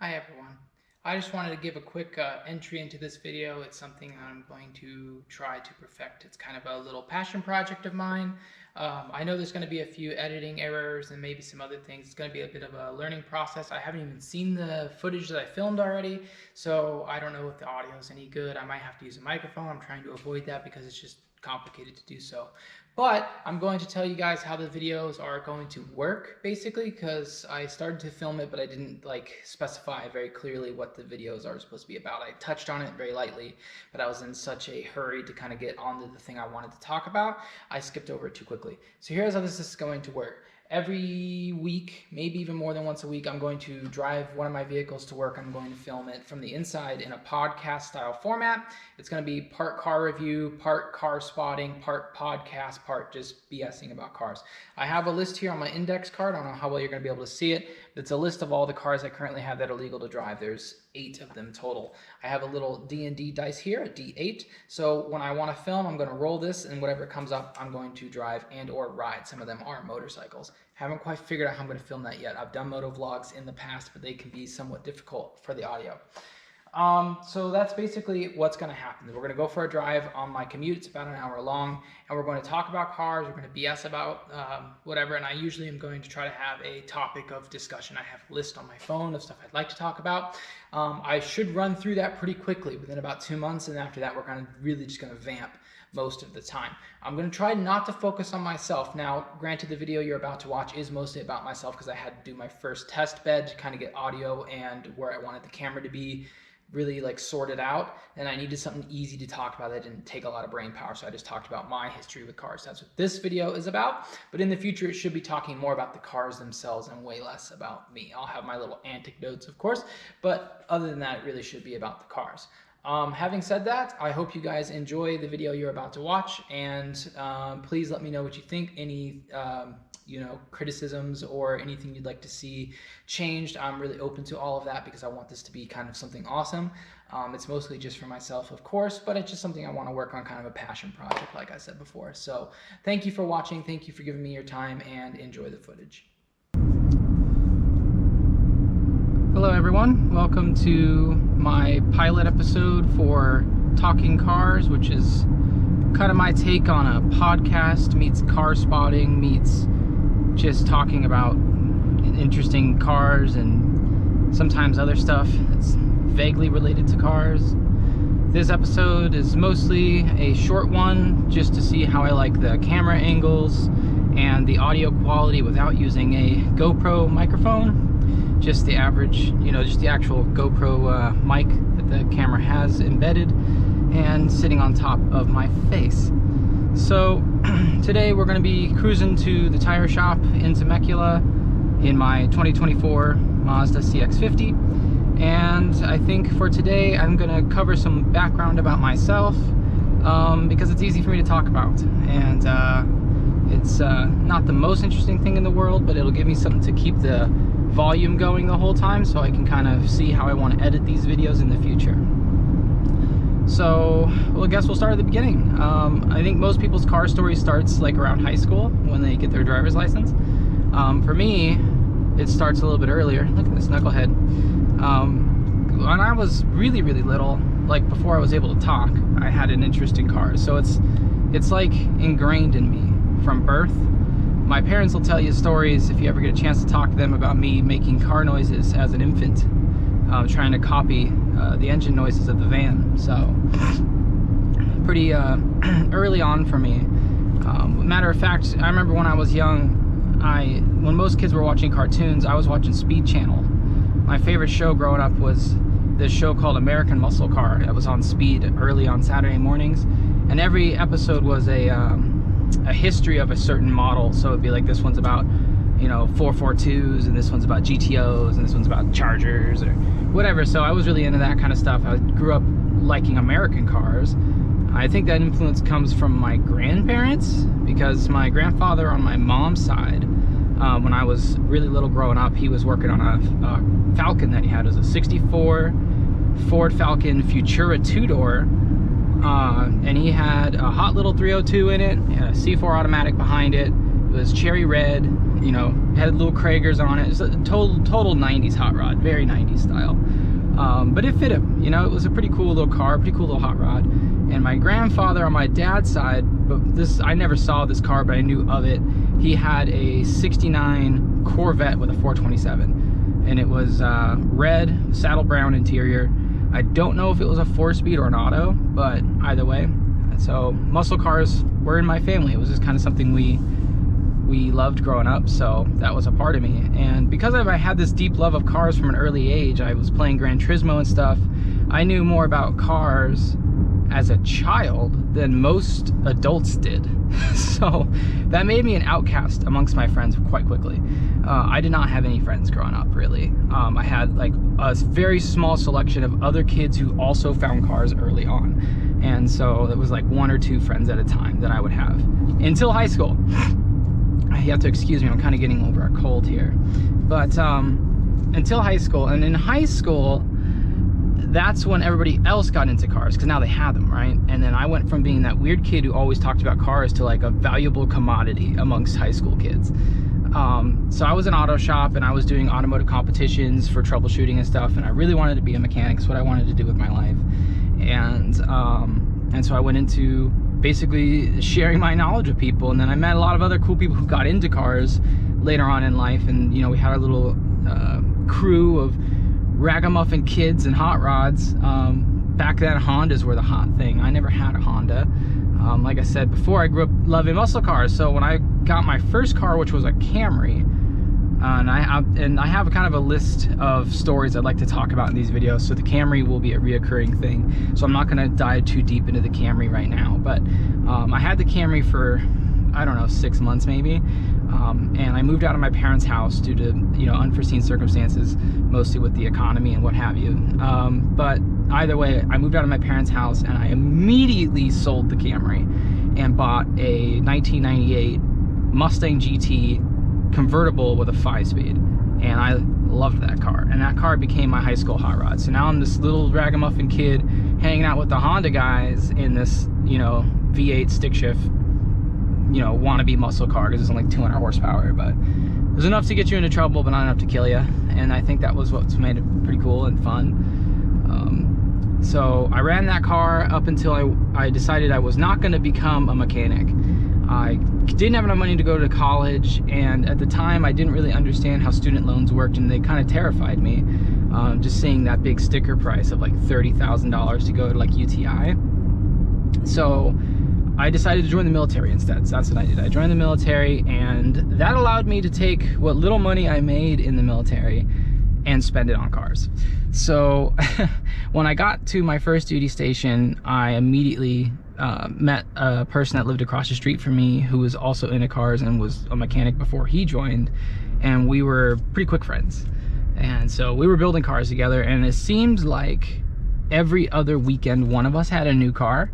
Hi everyone. I just wanted to give a quick entry into this video. It's something I'm going to try to perfect. It's kind of a little passion project of mine. I know there's going to be a few editing errors and maybe some other things. It's going to be a bit of a learning process. I haven't even seen the footage that I filmed already, so I don't know if the audio is any good. I might have to use a microphone. I'm trying to avoid that because it's just complicated to do so. But I'm going to tell you guys how the videos are going to work, basically, because I started to film it, but I didn't specify very clearly what the videos are supposed to be about. I touched on it very lightly, but I was in such a hurry to kind of get onto the thing I wanted to talk about, I skipped over it too quickly. So here's how this is going to work. Every week, maybe even more than once a week, I'm going to drive one of my vehicles to work. I'm going to film it from the inside in a podcast style format. It's going to be part car review, part car spotting, part podcast, part just BSing about cars. I have a list here on my index card. I don't know how well you're going to be able to see it. It's a list of all the cars I currently have that are legal to drive. There's 8 of them total. I have a little D&D dice here, a D8. So when I want to film, I'm going to roll this, and whatever comes up, I'm going to drive and or ride. Some of them are motorcycles. Haven't quite figured out how I'm going to film that yet. I've done motovlogs in the past, but they can be somewhat difficult for the audio. So that's basically what's going to happen. We're going to go for a drive on my commute. It's about an hour long, and we're going to talk about cars. We're going to BS about whatever, and I usually am going to try to have a topic of discussion. I have a list on my phone of stuff I'd like to talk about. I should run through that pretty quickly within about 2 months, and after that we're kind of really just going to vamp most of the time. I'm going to try not to focus on myself. Now, granted, the video you're about to watch is mostly about myself because I had to do my first test bed to kind of get audio and where I wanted the camera to be really sorted out, and I needed something easy to talk about that didn't take a lot of brain power, so I just talked about my history with cars. That's what this video is about, but in the future it should be talking more about the cars themselves and way less about me. I'll have my little anecdotes, of course, but other than that, it really should be about the cars. Having said that, I hope you guys enjoy the video you're about to watch, and please let me know what you think. Any criticisms or anything you'd like to see changed, I'm really open to all of that because I want this to be kind of something awesome. It's mostly just for myself, of course, but it's just something I want to work on, kind of a passion project, like I said before. So thank you for watching, thank you for giving me your time, and enjoy the footage. Hello everyone, welcome to my pilot episode for Talking Cars, which is kind of my take on a podcast meets car spotting meets just talking about interesting cars and sometimes other stuff that's vaguely related to cars. This episode is mostly a short one just to see how I like the camera angles and the audio quality without using a GoPro microphone. Just the average, just the actual GoPro mic that the camera has embedded and sitting on top of my face. So today we're going to be cruising to the tire shop in Temecula in my 2024 Mazda CX-50, and I think for today I'm going to cover some background about myself because it's easy for me to talk about, and it's not the most interesting thing in the world, but it'll give me something to keep the volume going the whole time so I can kind of see how I want to edit these videos in the future. So, well, I guess we'll start at the beginning. I think most people's car story starts around high school when they get their driver's license. For me, it starts a little bit earlier. Look at this knucklehead. When I was really, really little, before I was able to talk, I had an interest in cars. So it's ingrained in me from birth. My parents will tell you stories if you ever get a chance to talk to them about me making car noises as an infant, trying to copy the engine noises of the van. So pretty early on for me. Matter of fact, I remember when I was young, when most kids were watching cartoons, I was watching Speed Channel. My favorite show growing up was this show called American Muscle Car. It was on Speed early on Saturday mornings, and every episode was a history of a certain model. So it'd be this one's about 442s, and this one's about GTOs, and this one's about Chargers or whatever. So I was really into that kind of stuff. I grew up liking American cars. I think that influence comes from my grandparents, because my grandfather on my mom's side, when I was really little growing up, he was working on a Falcon that he had. It was a 64 Ford Falcon Futura 2-door. And he had a hot little 302 in it, and a C4 automatic behind it. It was cherry red, you know, had little Kragers on it. It was a total 90s hot rod, very 90s style. But it fit him, you know. It was a pretty cool little car, pretty cool little hot rod. And my grandfather on my dad's side, but this, I never saw this car, but I knew of it. He had a 69 Corvette with a 427, and it was red, saddle brown interior. I don't know if it was a 4-speed or an auto, but either way. So muscle cars were in my family. It was just kind of something we loved growing up, so that was a part of me. And because I had this deep love of cars from an early age, I was playing Gran Turismo and stuff. I knew more about cars as a child than most adults did. So that made me an outcast amongst my friends quite quickly. I did not have any friends growing up, really. I had like a very small selection of other kids who also found cars early on. And so it was like 1 or 2 friends at a time that I would have until high school. You have to excuse me, I'm kind of getting over a cold here. But until high school, and in high school, that's when everybody else got into cars, because now they had them, right? And then I went from being that weird kid who always talked about cars to like a valuable commodity amongst high school kids. So I was in auto shop, and I was doing automotive competitions for troubleshooting and stuff, and I really wanted to be a mechanic. It's what I wanted to do with my life. And so I went into basically sharing my knowledge with people, and then I met a lot of other cool people who got into cars later on in life. And you know, we had a little crew of ragamuffin kids and hot rods. Back then Hondas were the hot thing. I never had a Honda. Like I said before, I grew up loving muscle cars, so when I got my first car, which was a Camry, and I have kind of a list of stories I'd like to talk about in these videos, so the Camry will be a reoccurring thing. So I'm not going to dive too deep into the Camry right now, but I had the Camry for, I don't know, 6 months maybe, and I moved out of my parents' house due to, you know, unforeseen circumstances, mostly with the economy and what have you. But either way, I moved out of my parents' house, and I immediately sold the Camry and bought a 1998 Mustang GT convertible with a 5-speed, and I loved that car, and that car became my high school hot rod. So now I'm this little ragamuffin kid hanging out with the Honda guys in this, you know, V8 stick shift, you know, wannabe muscle car, because it's only 200 horsepower, but it was enough to get you into trouble, but not enough to kill you. And I think that was what's made it pretty cool and fun. So I ran that car up until I decided I was not going to become a mechanic. I didn't have enough money to go to college, and at the time I didn't really understand how student loans worked, and they kind of terrified me. Just seeing that big sticker price of like $30,000 to go to like UTI. So I decided to join the military instead. So that's what I did. I joined the military, and that allowed me to take what little money I made in the military and spend it on cars. So when I got to my first duty station, I immediately met a person that lived across the street from me who was also into cars and was a mechanic before he joined, and we were pretty quick friends. And so we were building cars together, and it seemed like every other weekend one of us had a new car.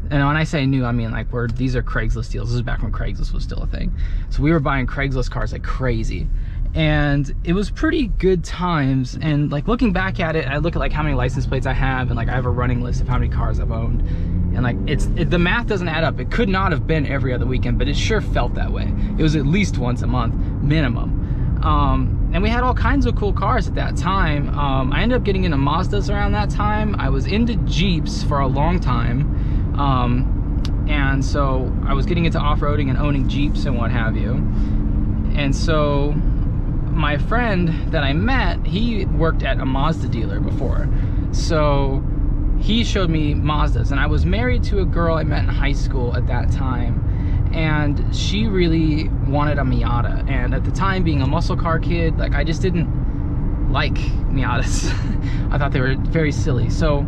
And when I say new, I mean like these are Craigslist deals. This is back when Craigslist was still a thing. So we were buying Craigslist cars like crazy, and it was pretty good times. And like looking back at it, I look at like how many license plates I have, and like I have a running list of how many cars I've owned, and like the math doesn't add up. It could not have been every other weekend, but it sure felt that way. It was at least once a month minimum. And we had all kinds of cool cars at that time. I ended up getting into Mazdas around that time. I was into Jeeps for a long time. And so I was getting into off-roading and owning Jeeps and what have you. And so my friend that I met, he worked at a Mazda dealer before. So he showed me Mazdas, and I was married to a girl I met in high school at that time. And she really wanted a Miata, and at the time, being a muscle car kid, like I just didn't like Miatas. I thought they were very silly. So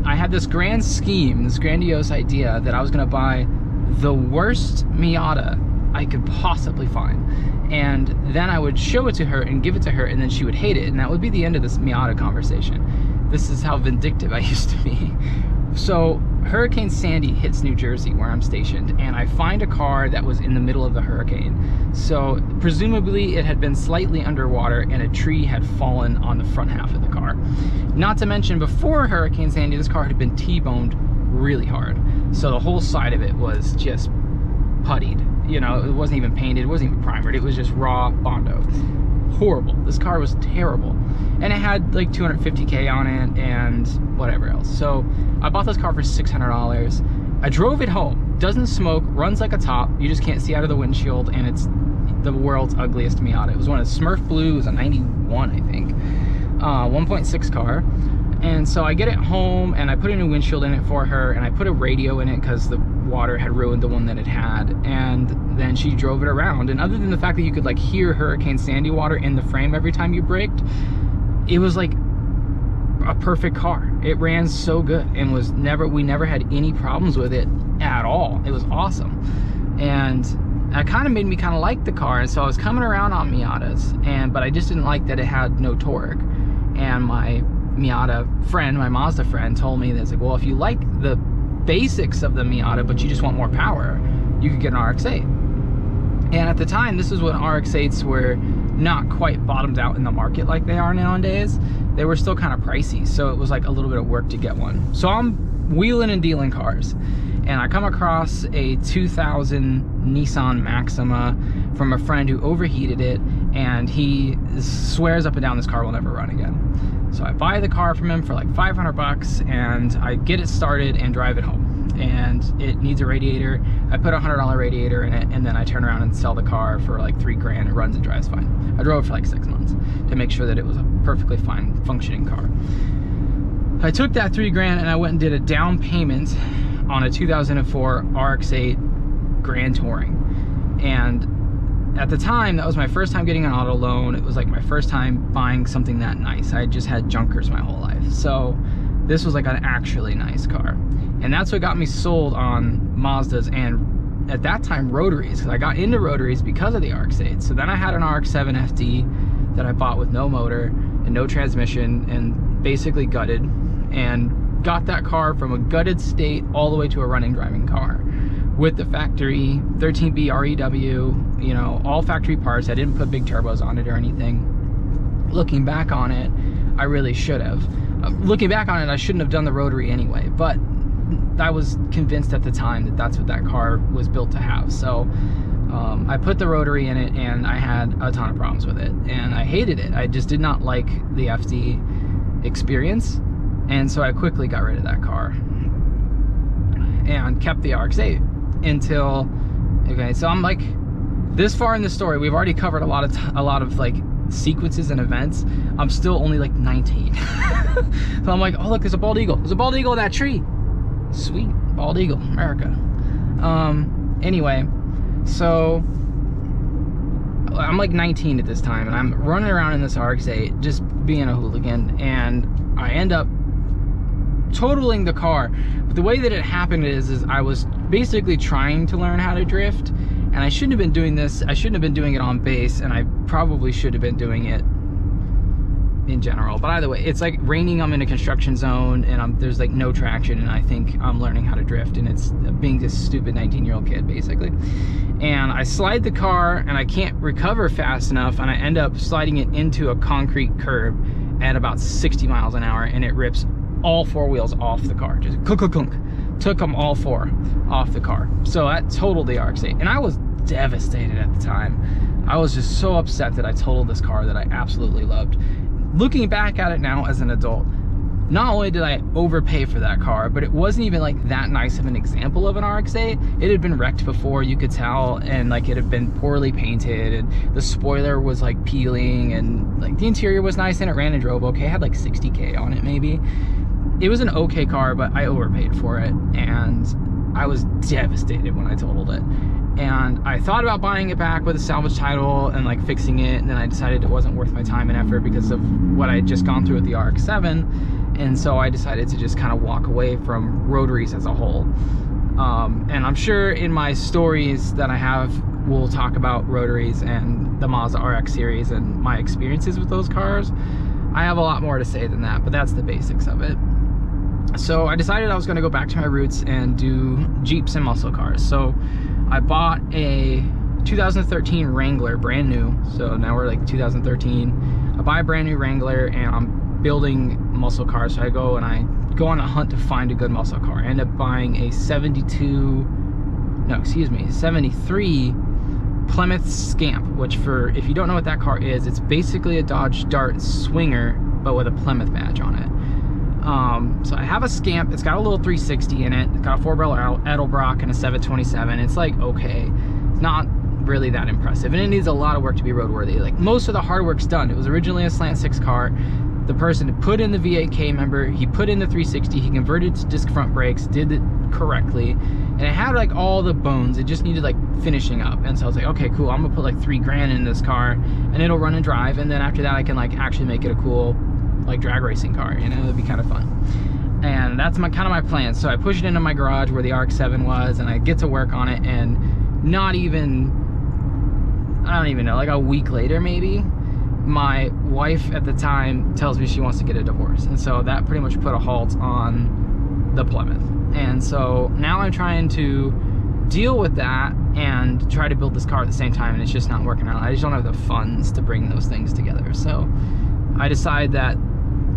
I had this grand scheme, this grandiose idea that I was gonna buy the worst Miata I could possibly find, and then I would show it to her and give it to her, and then she would hate it, and that would be the end of this Miata conversation. This is how vindictive I used to be. So Hurricane Sandy hits New Jersey, where I'm stationed, and I find a car that was in the middle of the hurricane. So presumably it had been slightly underwater, and a tree had fallen on the front half of the car. Not to mention, before Hurricane Sandy, this car had been T-boned really hard. So the whole side of it was just puttied. you know, it wasn't even painted, it wasn't even primered, it was just raw Bondo. Horrible. This car was terrible, and it had like 250K on it and whatever else. So I bought this car for $600. I drove it home. Doesn't smoke, runs like a top, you just can't see out of the windshield, and it's the world's ugliest Miata. It was one of Smurf Blue, it was a 91, I think, 1.6 car. And so I get it home and I put a new windshield in it for her, and I put a radio in it because the water had ruined the one that it had. And then she drove it around, and other than the fact that you could like hear Hurricane Sandy water in the frame every time you braked, it was like a perfect car. It ran so good, and we never had any problems with it at all. It was awesome. And that kind of made me kind of like the car, and so I was coming around on Miatas, but I just didn't like that it had no torque. And my Miata friend, my Mazda friend, told me that, like, well, if you like the basics of the Miata but you just want more power, you could get an RX-8. And at the time, this is when RX-8s were not quite bottomed out in the market like they are nowadays. They were still kind of pricey, so it was like a little bit of work to get one. So I'm wheeling and dealing cars, and I come across a 2000 Nissan Maxima from a friend who overheated it, and he swears up and down this car will never run again. So I buy the car from him for like 500 bucks, and I get it started and drive it home. And it needs a radiator. I put a $100 radiator in it, and then I turn around and sell the car for like $3,000. It runs and drives fine. I drove it for like 6 months to make sure that it was a perfectly fine functioning car. I took that $3,000 and I went and did a down payment on a 2004 RX-8 Grand Touring. And at the time, that was my first time getting an auto loan. It was like my first time buying something that nice. I had just had junkers my whole life. So this was like an actually nice car. And that's what got me sold on Mazdas, and at that time rotaries, because I got into rotaries because of the RX-8. So then I had an RX-7 FD that I bought with no motor and no transmission, and basically gutted, and got that car from a gutted state all the way to a running driving car with the factory 13B REW, you know, all factory parts. I didn't put big turbos on it or anything. Looking back on it, I really should have. Looking back on it, I shouldn't have done the rotary anyway, but I was convinced at the time that that's what that car was built to have. So I put the rotary in it, and I had a ton of problems with it, and I hated it. I just did not like the FD experience, and so I quickly got rid of that car and kept the RX-8 until, okay, so I'm like this far in the story. We've already covered a lot of like sequences and events. I'm still only like 19. So I'm like, oh look, there's a bald eagle. There's a bald eagle in that tree. Sweet, bald eagle, America. Anyway, so I'm like 19 at this time, and I'm running around in this RX-8 just being a hooligan, and I end up totaling the car. But the way that it happened is I was basically trying to learn how to drift, and I shouldn't have been doing this. I shouldn't have been doing it on base, and I probably should have been doing it in general. But either way, it's like raining. I'm in a construction zone, and there's like no traction, and I think I'm learning how to drift, and it's being this stupid 19-year-old kid basically. And I slide the car, and I can't recover fast enough, and I end up sliding it into a concrete curb at about 60 miles an hour, and it rips all 4 wheels off the car. Just kunk. Took them all 4 off the car. So that totaled the RX-8, and I was devastated at the time. I was just so upset that I totaled this car that I absolutely loved. Looking back at it now as an adult, not only did I overpay for that car, but it wasn't even like that nice of an example of an RX-8. It had been wrecked before, you could tell, and like it had been poorly painted, and the spoiler was like peeling, and like the interior was nice, and it ran and drove okay. It had like 60K on it maybe. It was an okay car, but I overpaid for it, and I was devastated when I totaled it. And I thought about buying it back with a salvage title and like fixing it, and then I decided it wasn't worth my time and effort because of what I had just gone through with the RX-7, and so I decided to just kind of walk away from rotaries as a whole. And I'm sure in my stories that I have, we'll talk about rotaries and the Mazda RX series and my experiences with those cars. I have a lot more to say than that, but that's the basics of it. So I decided I was going to go back to my roots and do Jeeps and muscle cars. So I bought a 2013 Wrangler, brand new. So now we're like 2013. I buy a brand new Wrangler, and I'm building muscle cars. So I go on a hunt to find a good muscle car. I end up buying a 72 no, excuse me, 73 Plymouth Scamp, which if you don't know what that car is, it's basically a Dodge Dart Swinger, but with a Plymouth badge on it. So I have a Scamp. It's got a little 360 in it. It's got a 4-barrel Edelbrock and a 727. It's like, okay, it's not really that impressive, and it needs a lot of work to be roadworthy. Like, most of the hard work's done. It was originally a slant 6 car. The person put in the V8K member, he put in the 360, he converted to disc front brakes, did it correctly, and it had like all the bones. It just needed like finishing up. And so I was like, okay, cool, I'm gonna put like $3,000 in this car and it'll run and drive, and then after that I can like actually make it a cool like drag racing car, you know, it'd be kind of fun. And that's kind of my plan. So I push it into my garage where the RX-7 was, and I get to work on it, and not even, I don't even know, like a week later maybe, my wife at the time tells me she wants to get a divorce. And so that pretty much put a halt on the Plymouth. And so now I'm trying to deal with that and try to build this car at the same time, and it's just not working out. I just don't have the funds to bring those things together. So I decide that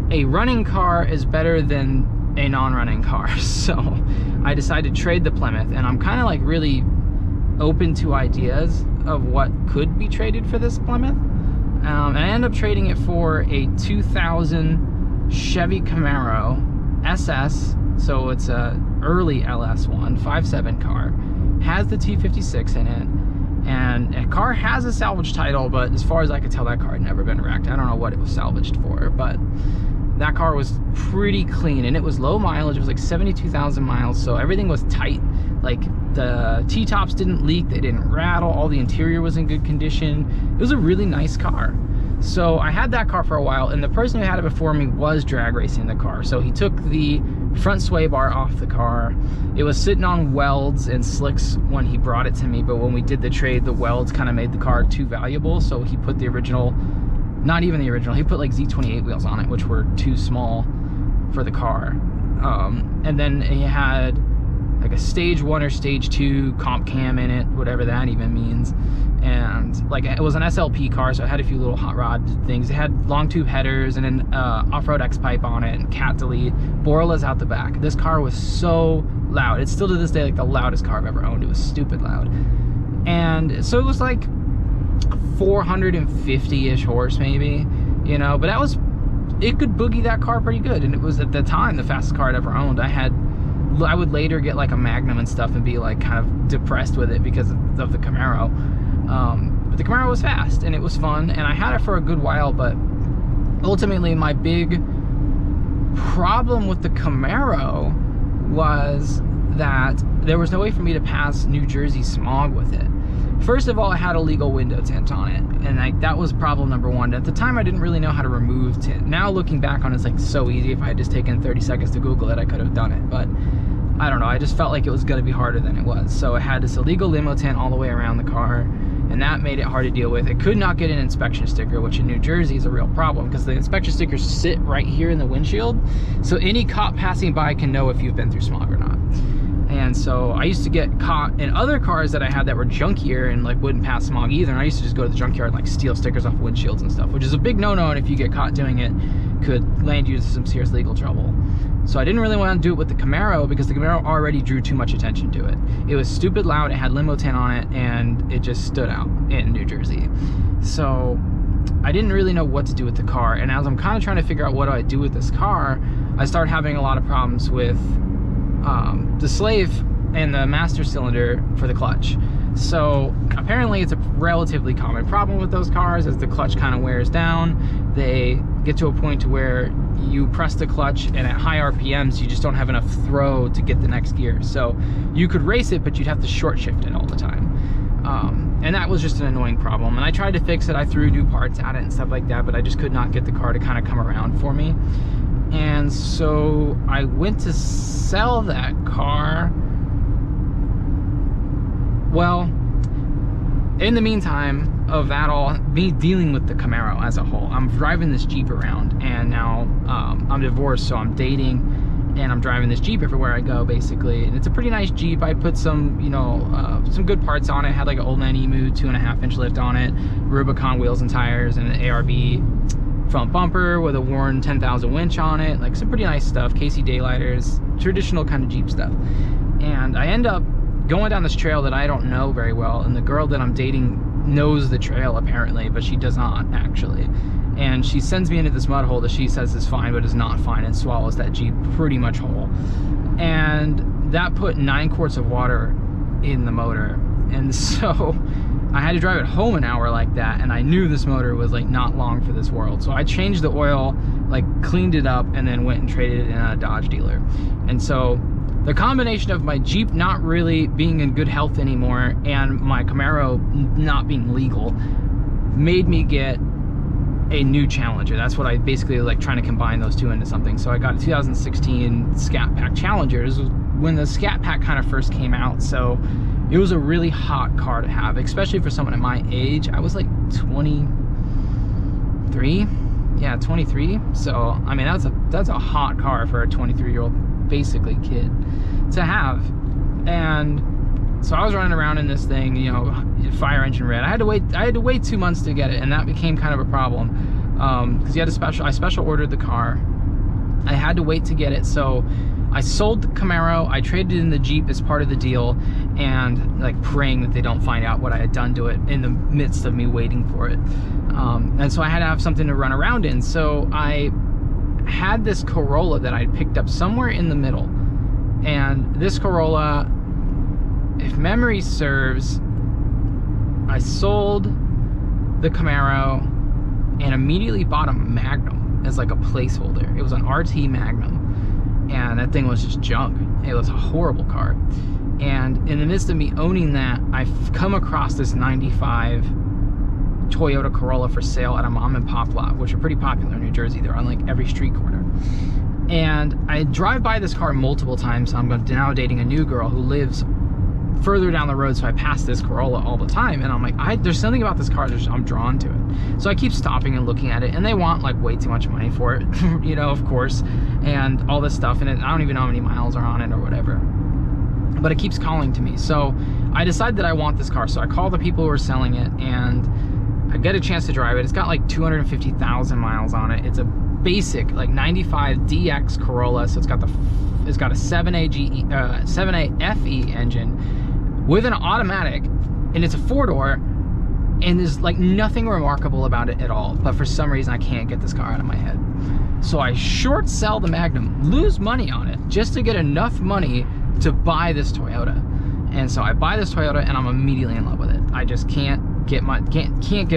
a running car is better than a non-running car. So I decided to trade the Plymouth, and I'm kind of like really open to ideas of what could be traded for this Plymouth. And I end up trading it for a 2000 Chevy Camaro SS, so it's a early LS one, 5.7 car, has the T56 in it, and the car has a salvage title, but as far as I could tell, that car had never been wrecked. I don't know what it was salvaged for, but that car was pretty clean, and it was low mileage. It was like 72,000 miles, so everything was tight. Like, the T-tops didn't leak, they didn't rattle, all the interior was in good condition. It was a really nice car. So I had that car for a while, and the person who had it before me was drag racing the car. So he took the front sway bar off the car. It was sitting on welds and slicks when he brought it to me, but when we did the trade, the welds kind of made the car too valuable, so he put the original, not even the original, he put like Z28 wheels on it, which were too small for the car. And then he had like a stage 1 or stage 2 comp cam in it, whatever that even means. And like, it was an SLP car, so it had a few little hot rod things. It had long tube headers and an off-road X-pipe on it, and cat delete, Borla's out the back. This car was so loud. It's still to this day like the loudest car I've ever owned. It was stupid loud. And so it was like 450-ish horse maybe, you know, but it could boogie that car pretty good, and it was at the time the fastest car I'd ever owned. I would later get like a Magnum and stuff and be like kind of depressed with it because of the Camaro. But the Camaro was fast and it was fun, and I had it for a good while, but ultimately my big problem with the Camaro was that there was no way for me to pass New Jersey smog with it. First of all, it had a legal window tint on it, and that was problem number one. At the time, I didn't really know how to remove tint. Now, looking back on it, it's like so easy. If I had just taken 30 seconds to Google it, I could have done it. But I don't know, I just felt like it was going to be harder than it was. So it had this illegal limo tint all the way around the car, and that made it hard to deal with. It could not get an inspection sticker, which in New Jersey is a real problem because the inspection stickers sit right here in the windshield. So any cop passing by can know if you've been through smog or not. And so I used to get caught in other cars that I had that were junkier and like wouldn't pass smog either, and I used to just go to the junkyard and like steal stickers off windshields and stuff, which is a big no-no, and if you get caught doing it, could land you into some serious legal trouble. So I didn't really want to do it with the Camaro because the Camaro already drew too much attention to it. It was stupid loud, it had limo tint on it, and it just stood out in New Jersey. So I didn't really know what to do with the car, and as I'm kind of trying to figure out what do I do with this car, I started having a lot of problems with the slave and the master cylinder for the clutch. So apparently it's a relatively common problem with those cars. As the clutch kind of wears down, they get to a point to where you press the clutch and at high RPMs you just don't have enough throw to get the next gear. So you could race it, but you'd have to short shift it all the time. And that was just an annoying problem, and I tried to fix it. I threw new parts at it and stuff like that, but I just could not get the car to kind of come around for me. And so I went to sell that car. Well, in the meantime of that all, me dealing with the Camaro as a whole, I'm driving this Jeep around, and now I'm divorced, so I'm dating, and I'm driving this Jeep everywhere I go, basically. And it's a pretty nice Jeep. I put some, you know, some good parts on it. Had like an old man Emu 2.5-inch lift on it, Rubicon wheels and tires, and an ARB front bumper with a worn 10,000 winch on it, like some pretty nice stuff, KC daylighters, traditional kind of Jeep stuff. And I end up going down this trail that I don't know very well, and the girl that I'm dating knows the trail apparently, but she does not actually. And she sends me into this mud hole that she says is fine, but is not fine, and swallows that Jeep pretty much whole. And that put 9 quarts of water in the motor. And so I had to drive it home an hour like that, and I knew this motor was like not long for this world. So I changed the oil, like cleaned it up, and then went and traded it in a Dodge dealer. And so the combination of my Jeep not really being in good health anymore and my Camaro not being legal made me get a new Challenger. That's what I basically like, trying to combine those two into something. So I got a 2016 Scat Pack Challenger. This was when the Scat Pack kind of first came out, so it was a really hot car to have, especially for someone at my age. I was like 23. Yeah, 23. So I mean, that's a hot car for a 23-year-old basically kid to have. And so I was running around in this thing, you know, fire engine red. I had to wait 2 months to get it, and that became kind of a problem because I special ordered the car. I had to wait to get it, so I sold the Camaro. I traded in the Jeep as part of the deal, and like praying that they don't find out what I had done to it in the midst of me waiting for it. And so I had to have something to run around in. So I had this Corolla that I picked up somewhere in the middle, and this Corolla, if memory serves, I sold the Camaro and immediately bought a Magnum as like a placeholder. It was an RT Magnum, and that thing was just junk. It was a horrible car. And in the midst of me owning that, I've come across this 95 Toyota Corolla for sale at a mom and pop lot, which are pretty popular in New Jersey. They're on like every street corner. And I drive by this car multiple times. I'm now dating a new girl who lives further down the road, so I pass this Corolla all the time, and I'm like, there's something about this car that I'm drawn to it. So I keep stopping and looking at it, and they want like way too much money for it, you know, of course, and all this stuff, and I don't even know how many miles are on it or whatever, but it keeps calling to me. So I decide that I want this car, so I call the people who are selling it, and I get a chance to drive it. It's got like 250,000 miles on it. It's a basic like 95 DX Corolla, so it's got a 7A FE engine with an automatic, and it's a 4-door, and there's like nothing remarkable about it at all, but for some reason I can't get this car out of my head. So I short sell the Magnum, lose money on it just to get enough money to buy this Toyota. And so I buy this Toyota, and I'm immediately in love with it. I just can't get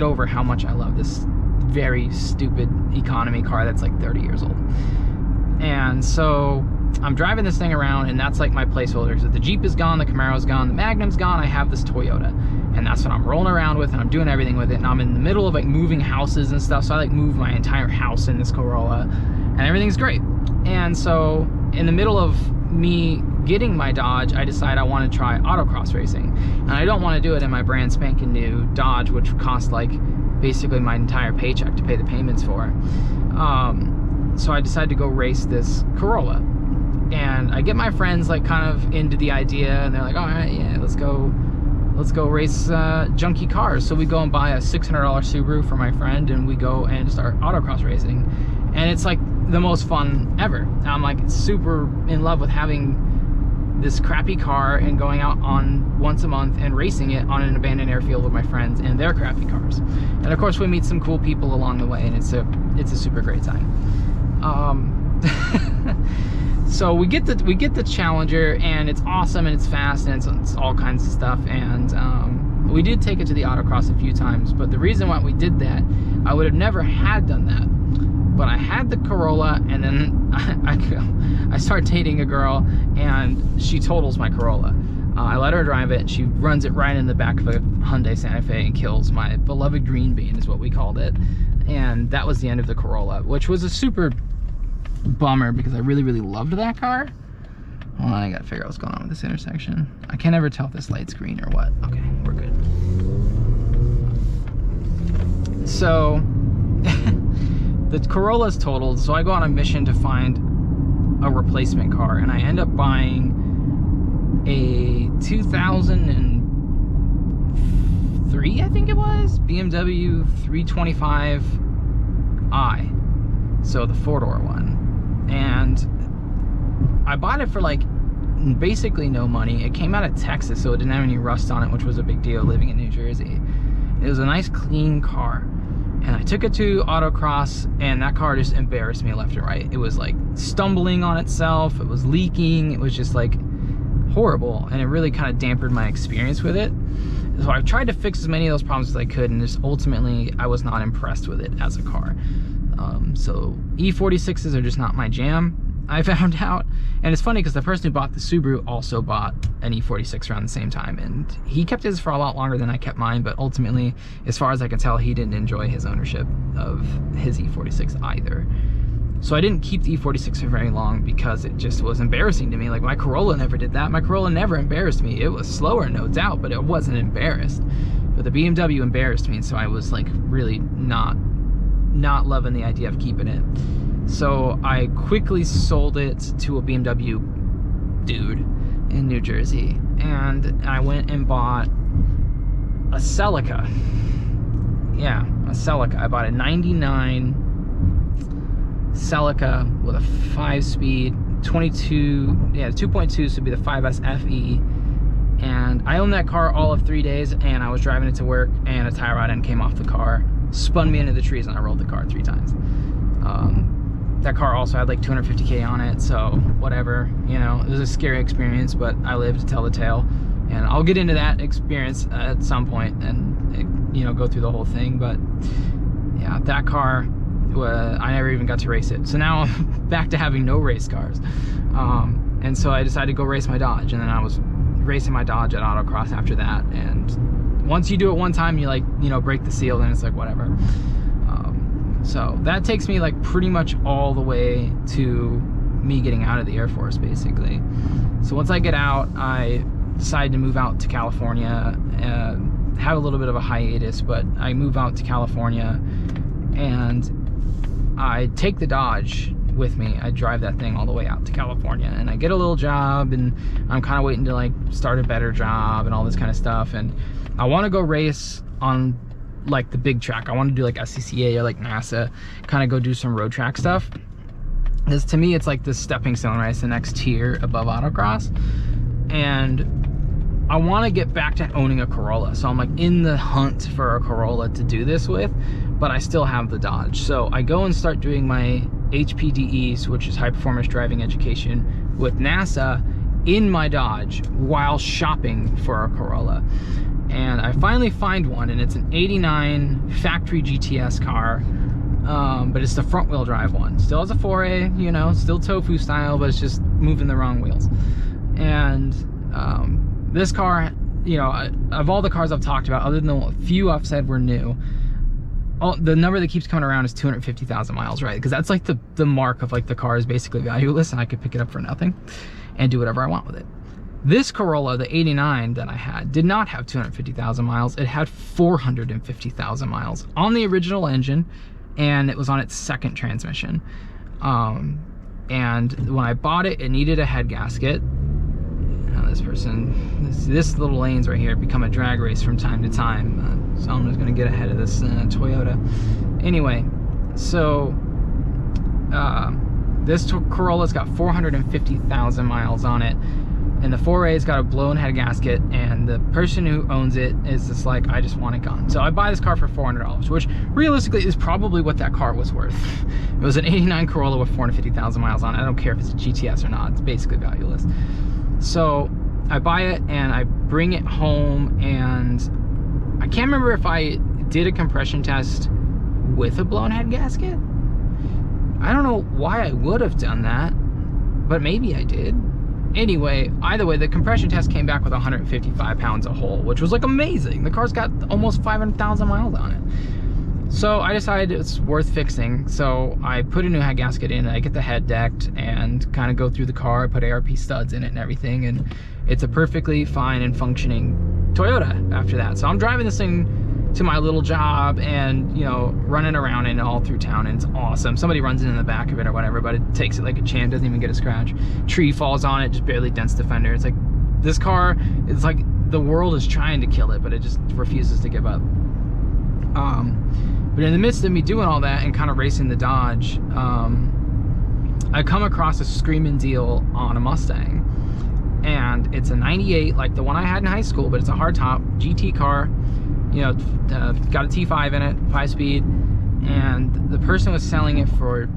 over how much I love this very stupid economy car that's like 30 years old. And so I'm driving this thing around, and that's like my placeholder. So the Jeep is gone, the Camaro's gone, the Magnum's gone, I have this Toyota. And that's what I'm rolling around with, and I'm doing everything with it. And I'm in the middle of like moving houses and stuff, so I like move my entire house in this Corolla, and everything's great. And so in the middle of me getting my Dodge, I decide I want to try autocross racing. And I don't want to do it in my brand spanking new Dodge, which cost like basically my entire paycheck to pay the payments for. So I decided to go race this Corolla. And I get my friends like kind of into the idea, and they're like, all right, yeah, let's go race junky cars. So we go and buy a $600 Subaru for my friend, and we go and start autocross racing. And it's like the most fun ever. I'm like super in love with having this crappy car and going out on once a month and racing it on an abandoned airfield with my friends in their crappy cars. And of course we meet some cool people along the way, and it's a super great time. So we get the Challenger, and it's awesome, and it's fast, and it's all kinds of stuff. And we did take it to the autocross a few times, but the reason why we did that, I would have never done that. But I had the Corolla, and then I start dating a girl, and she totals my Corolla. I let her drive it, and she runs it right in the back of a Hyundai Santa Fe and kills my beloved green bean, is what we called it. And that was the end of the Corolla, which was a super bummer because I really, really loved that car. Hold on, I gotta figure out what's going on with this intersection. I can never tell if this light's green or what. Okay, we're good. So the Corolla's totaled, so I go on a mission to find a replacement car, and I end up buying a 2003, I think it was, BMW 325i, so the 4-door one. And I bought it for like basically no money. It came out of Texas, so it didn't have any rust on it, which was a big deal living in New Jersey. It was a nice clean car, and I took it to autocross, and that car just embarrassed me left and right. It was like stumbling on itself, it was leaking, it was just like horrible, and it really kind of dampened my experience with it. So I tried to fix as many of those problems as I could, and just ultimately I was not impressed with it as a car. So E46s are just not my jam, I found out. And it's funny because the person who bought the Subaru also bought an E46 around the same time, and he kept his for a lot longer than I kept mine, but ultimately, as far as I can tell, he didn't enjoy his ownership of his E46 either. So I didn't keep the E46 for very long because it just was embarrassing to me. Like, my Corolla never did that. My Corolla never embarrassed me. It was slower, no doubt, but it wasn't embarrassed. But the BMW embarrassed me, and so I was like really not loving the idea of keeping it. So I quickly sold it to a BMW dude in New Jersey, and I went and bought a Celica. Yeah, a Celica. I bought a 99 Celica with a 5-speed 22, yeah, 2.2, so it'd be the 5S FE. And I owned that car all of 3 days, and I was driving it to work, and a tie rod end came off the car, spun me into the trees, and I rolled the car 3 times. That car also had like 250K on it, so whatever, you know, it was a scary experience, but I lived to tell the tale. And I'll get into that experience at some point and, you know, go through the whole thing. But yeah, that car, I never even got to race it. So now I'm back to having no race cars. And so I decided to go race my Dodge, and then I was racing my Dodge at autocross after that. And once you do it one time, you like, you know, break the seal, then it's like whatever. So that takes me like pretty much all the way to me getting out of the Air Force, basically. So once I get out, I decide to move out to California, have a little bit of a hiatus, but I move out to California and I take the Dodge with me. I drive that thing all the way out to California, and I get a little job, and I'm kind of waiting to like start a better job and all this kind of stuff. And I want to go race on like the big track. I want to do like SCCA or like NASA, kind of go do some road track stuff. Because to me, it's like this stepping stone, right? It's the next tier above autocross. And I want to get back to owning a Corolla. So I'm like in the hunt for a Corolla to do this with, but I still have the Dodge. So I go and start doing my HPDEs, which is high performance driving education, with NASA in my Dodge while shopping for a Corolla. And I finally find one, and it's an 89 factory GTS car, but it's the front wheel drive one. Still has a 4A, you know, still tofu style, but it's just moving the wrong wheels. And this car, you know, of all the cars I've talked about, other than the few I've said were new, the number that keeps coming around is 250,000 miles, right? Because that's like the mark of like the car is basically valueless, and I could pick it up for nothing and do whatever I want with it. This Corolla, the 89 that I had, did not have 250,000 miles. It had 450,000 miles on the original engine, and it was on its second transmission. And when I bought it, it needed a head gasket. Now this little lane's right here become a drag race from time to time. So I'm just gonna get ahead of this Toyota. Anyway, so this Corolla's got 450,000 miles on it. And the 4A's got a blown head gasket, and the person who owns it is just like, I just want it gone. So I buy this car for $400, which realistically is probably what that car was worth. It was an 89 Corolla with 450,000 miles on it. I don't care if it's a GTS or not, it's basically valueless. So I buy it and I bring it home, and I can't remember if I did a compression test with a blown head gasket. I don't know why I would have done that, but maybe I did. Anyway, either way, the compression test came back with 155 pounds of hole, which was like amazing. The car's got almost 500,000 miles on it. So I decided it's worth fixing. So I put a new head gasket in, I get the head decked and kind of go through the car, I put ARP studs in it and everything, and it's a perfectly fine and functioning Toyota after that. So I'm driving this thing to my little job and, you know, running around in all through town, and it's awesome. Somebody runs in the back of it or whatever, but it takes it like a champ, doesn't even get a scratch. Tree falls on it, just barely dents the fender. It's like, this car, it's like the world is trying to kill it, but it just refuses to give up. But in the midst of me doing all that and kind of racing the Dodge, I come across a screaming deal on a Mustang. and it's a 98 like the one I had in high school, but it's a hardtop GT car, you know, got a T5 in it, 5-speed, and the person was selling it for,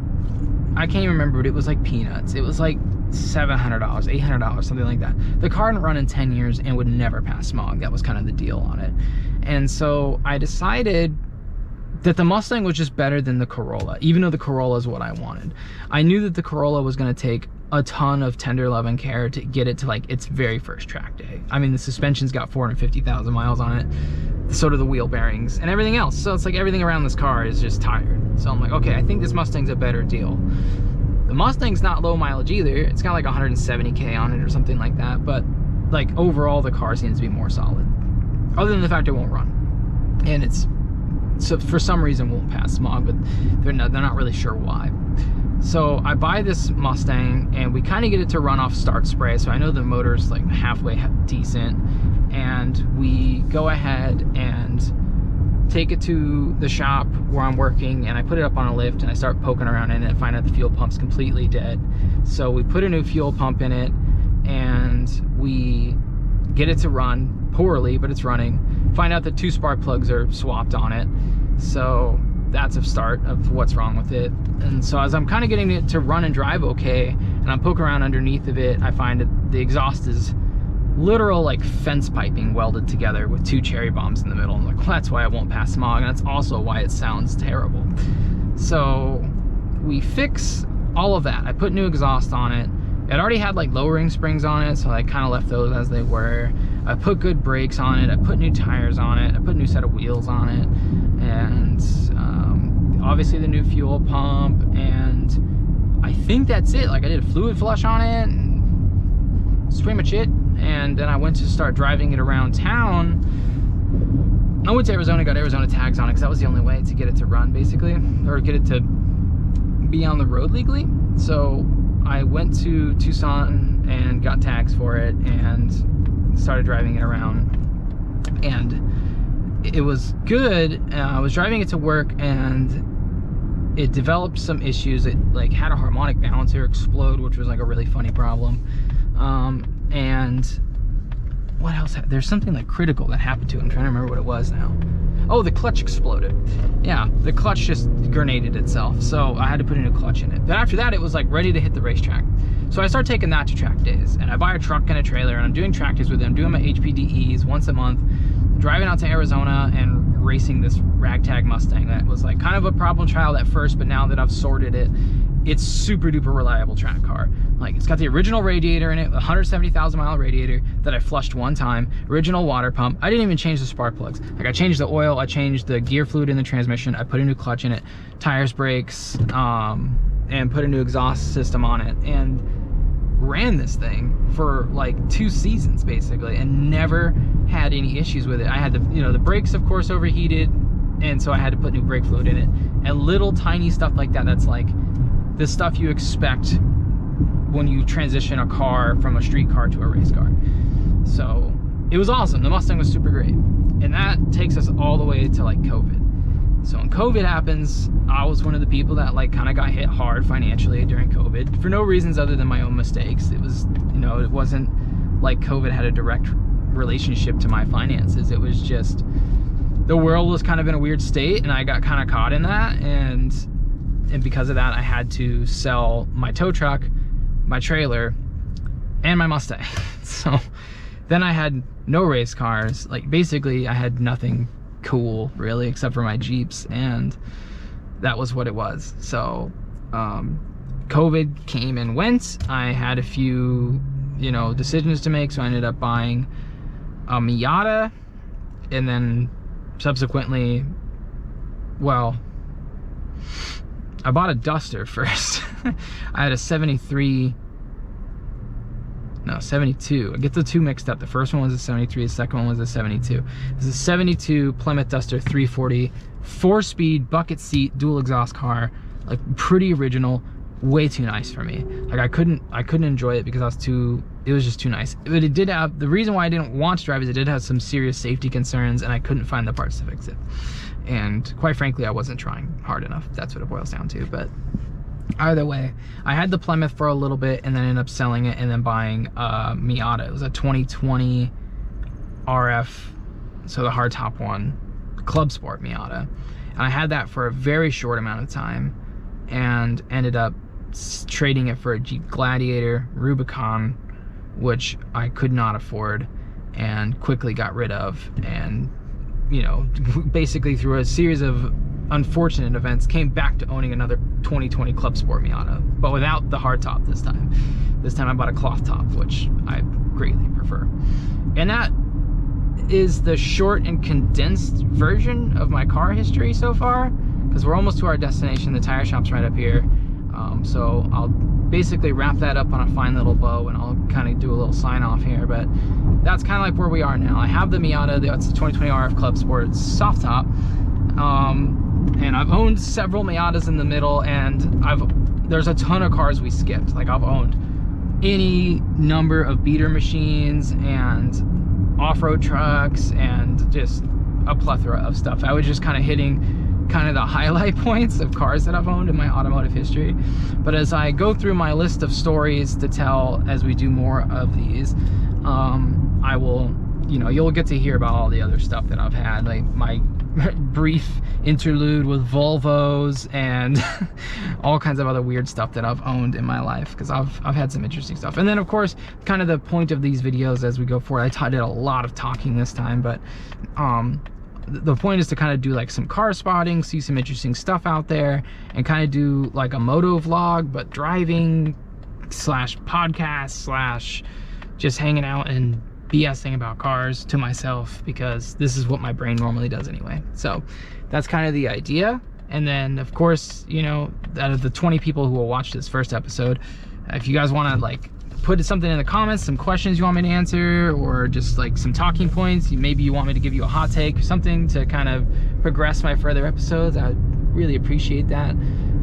I can't even remember, but it was like peanuts. It was like $700, $800, something like that. The car hadn't run in 10 years and would never pass smog. That was kind of the deal on it. And so I decided that the Mustang was just better than the Corolla, even though the Corolla is what I wanted. I knew that the Corolla was going to take a ton of tender love and care to get it to like its very first track day. I mean, the suspension's got 450,000 miles on it, so do the wheel bearings and everything else. So it's like everything around this car is just tired. So I'm like, okay, I think this Mustang's a better deal. The Mustang's not low mileage either. It's got like 170K on it or something like that, but like overall the car seems to be more solid, other than the fact it won't run. And it's, so for some reason won't pass smog, but they're not really sure why. So I buy this Mustang and we kind of get it to run off start spray, so I know the motor's like halfway decent, and we go ahead and take it to the shop where I'm working, and I put it up on a lift and I start poking around in it and find out the fuel pump's completely dead. So we put a new fuel pump in it and we get it to run poorly, but it's running. Find out that 2 spark plugs are swapped on it, so that's a start of what's wrong with it. And so as I'm kind of getting it to run and drive okay, and I'm poking around underneath of it, I find that the exhaust is literal like fence piping welded together with 2 cherry bombs in the middle. I'm like, well, that's why I won't pass smog, and that's also why it sounds terrible. So we fix all of that. I put new exhaust on it. It already had like lowering springs on it, so I kind of left those as they were. I put good brakes on it, I put new tires on it, I put a new set of wheels on it, and obviously the new fuel pump, and I think that's it. Like I did a fluid flush on it, and that's pretty much it. And then I went to start driving it around town. I went to Arizona, got Arizona tags on it, because that was the only way to get it to run, basically, or get it to be on the road legally. So I went to Tucson and got tags for it and started driving it around, and it was good. I was driving it to work and it developed some issues. It like had a harmonic balancer explode, which was like a really funny problem. And what else? There's something like critical that happened to it. I'm trying to remember what it was now. Oh, the clutch exploded. Yeah, the clutch just grenaded itself, so I had to put a new clutch in it. But after that, it was like ready to hit the racetrack. So I started taking that to track days, and I buy a truck and a trailer, and I'm doing track days with it. I'm doing my HPDEs once a month, driving out to Arizona and racing this ragtag Mustang that was like kind of a problem child at first, but now that I've sorted it, it's super duper reliable track car. Like, it's got the original radiator in it, 170,000 mile radiator that I flushed one time, original water pump. I didn't even change the spark plugs. Like, I changed the oil, I changed the gear fluid in the transmission, I put a new clutch in it, tires, brakes, and put a new exhaust system on it, and ran this thing for like 2 seasons basically, and never had any issues with it. I had to, you know, the brakes of course overheated, and so I had to put new brake fluid in it, and little tiny stuff like that. That's like the stuff you expect when you transition a car from a street car to a race car. So it was awesome. The Mustang was super great, and that takes us all the way to like COVID. So when COVID happens, I was one of the people that like kind of got hit hard financially during COVID for no reasons other than my own mistakes. It was, you know, it wasn't like COVID had a direct relationship to my finances. It was just the world was kind of in a weird state, and I got kind of caught in that, and because of that I had to sell my tow truck, my trailer, and my Mustang. So then I had no race cars. Like basically I had nothing cool really except for my Jeeps, and that was what it was. So COVID came and went. I had a few, you know, decisions to make, so I ended up buying a Miata, and then subsequently, well, I bought a Duster first. I had a 72. I get the two mixed up. The first one was a 73, the second one was a 72. This is a 72 Plymouth Duster 340, 4-speed bucket seat dual exhaust car, like pretty original, way too nice for me. Like I couldn't enjoy it because it was just too nice. But it did have, the reason why I didn't want to drive is it did have some serious safety concerns, and I couldn't find the parts to fix it. And quite frankly, I wasn't trying hard enough. That's what it boils down to. But Either way, I had the Plymouth for a little bit and then ended up selling it and then buying a Miata. It was a 2020 RF, so the hardtop one, Club Sport Miata. And I had that for a very short amount of time and ended up trading it for a Jeep Gladiator Rubicon, which I could not afford and quickly got rid of. And, you know, basically through a series of unfortunate events, came back to owning another 2020 Club Sport Miata, but without the hardtop this time. This time I bought a cloth top, which I greatly prefer. And that is the short and condensed version of my car history so far, because we're almost to our destination. The tire shop's right up here. So I'll basically wrap that up on a fine little bow, and I'll kind of do a little sign off here, but that's kind of like where we are now. I have the Miata, it's the 2020 RF Club Sport soft top. And I've owned several Miatas in the middle, and there's a ton of cars we skipped. Like, I've owned any number of beater machines and off-road trucks and just a plethora of stuff. I was just kind of hitting kind of the highlight points of cars that I've owned in my automotive history. But as I go through my list of stories to tell as we do more of these, I will, you know, you'll get to hear about all the other stuff that I've had, like my brief interlude with Volvos and all kinds of other weird stuff that I've owned in my life, because I've had some interesting stuff. And then of course, kind of the point of these videos as we go forward, I did a lot of talking this time, but the point is to kind of do like some car spotting, see some interesting stuff out there, and kind of do like a moto vlog, but driving slash podcast slash just hanging out and BSing about cars to myself, because this is what my brain normally does anyway. So that's kind of the idea. And then of course, you know, out of the 20 people who will watch this first episode, if you guys want to like put something in the comments, some questions you want me to answer, or just like some talking points, maybe you want me to give you a hot take or something to kind of progress my further episodes, I'd really appreciate that.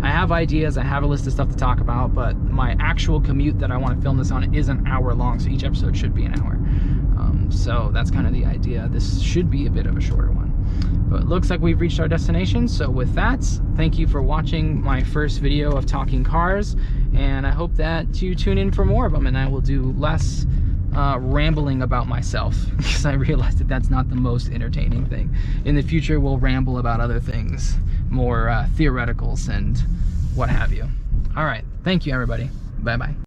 I have ideas, I have a list of stuff to talk about, but my actual commute that I want to film this on is an hour long, so each episode should be an hour. So that's kind of the idea. This should be a bit of a shorter one, but it looks like we've reached our destination. So with that, thank you for watching my first video of talking cars, and I hope that you tune in for more of them, and I will do less rambling about myself, because I realized that that's not the most entertaining thing. In the future, we'll ramble about other things, more theoreticals and what have you. All right, thank you everybody. Bye bye.